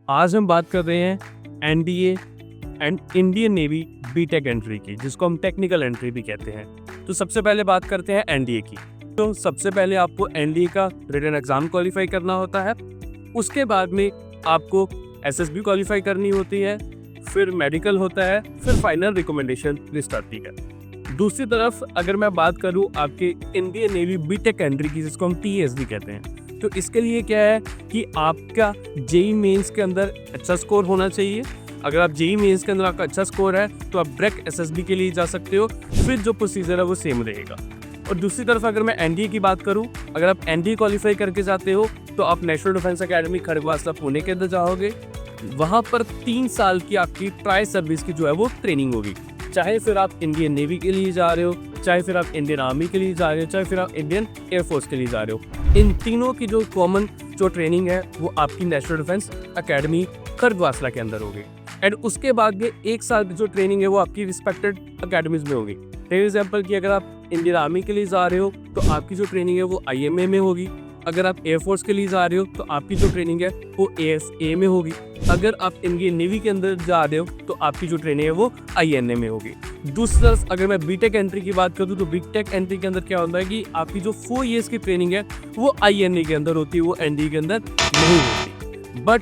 आज हम बात कर रहे हैं NDA and Indian navy BTech entry की, जिसको हम टेक्निकल एंट्री भी कहते हैं। तो सबसे पहले बात करते हैं एनडीए की। तो सबसे पहले आपको एनडीए का रिटन एग्जाम क्वालिफाई करना होता है। उसके बाद में आपको एसएसबी क्वालिफाई करनी होती है, फिर मेडिकल होता है, फिर फाइनल रिकमेंडेशन लिस्ट आती है। दूसरी तरफ अगर मैं बात करूं आपके इंडियन नेवी बीटेक एंट्री की, जिसको हम टीएसडी कहते हैं, तो इसके लिए क्या है कि आपका जेई मेंस के अंदर अच्छा स्कोर होना चाहिए। अगर आप जेई मेंस के अंदर आपका अच्छा स्कोर है तो आप डायरेक्ट एसएसबी के लिए जा सकते हो, फिर जो प्रोसीजर है वो सेम रहेगा। और दूसरी तरफ अगर मैं एनडीए की बात करूं, अगर आप एनडीए क्वालिफाई करके जाते हो तो आप national defence academy Khadakwasla Pune के अंदर जाओगे। वहाँ पर 3 साल की आपकी ट्राई सर्विस की जो है वो ट्रेनिंग होगी। चाहे फिर आप इंडियन नेवी के लिए जा रहे हो, चाहे फिर आप इंडियन आर्मी के लिए जा रहे हो, चाहे फिर आप इंडियन एयरफोर्स के लिए जा रहे हो, इन तीनों की जो कॉमन जो ट्रेनिंग है वो आपकी नेशनल डिफेंस एकेडमी खड़गवासला के अंदर होगी। एंड उसके बाद में 1 साल की जो ट्रेनिंग है वो आपकी रिस्पेक्टेड अकेडमीज में होगी। फॉर एग्जाम्पल कि अगर आप इंडियन आर्मी के लिए जा रहे हो तो आपकी जो ट्रेनिंग है वो आईएमए में होगी। अगर आप एयरफोर्स के लिए जा रहे हो तो आपकी जो ट्रेनिंग है वो एएसए में होगी। अगर आप इंडियन नेवी के अंदर जा रहे हो तो आपकी जो ट्रेनिंग है वो आईएनए में होगी। दूसरी तरफ अगर मैं बीटेक एंट्री की बात करूँ तो बीटेक एंट्री के अंदर क्या होता है कि आपकी जो 4 इयर्स की ट्रेनिंग है वो आईएनए के अंदर होती है, वो एनडीए के अंदर नहीं होती। बट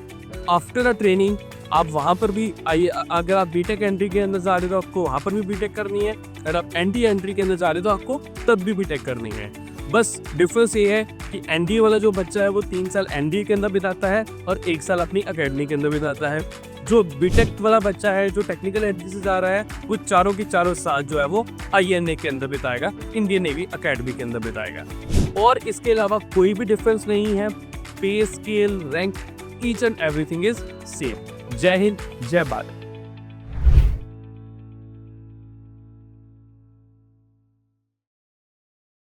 आफ्टर अ ट्रेनिंग आप वहाँ पर भी अगर आप बीटेक एंट्री के अंदर जा रहे हो तो आपको वहाँ पर भी बीटेक करनी है, अगर आप एनडीए एंट्री के अंदर जा रहे हो तो आपको तब भी बीटेक करनी है। बस डिफरेंस ये है कि एनडीए वाला जो बच्चा है वो 3 साल एनडीए के अंदर बिताता है और 1 साल अपनी एकेडमी के अंदर बिताता है। जो बीटेक वाला बच्चा है जो टेक्निकल एंट्री से जा रहा है वो चारों की चारों साल जो है वो आईएनए के अंदर बिताएगा, इंडियन नेवी एकेडमी के अंदर बिताएगा। और इसके अलावा कोई भी डिफरेंस नहीं है। पे scale, rank, each and everything is same. जय हिंद, जय भारत।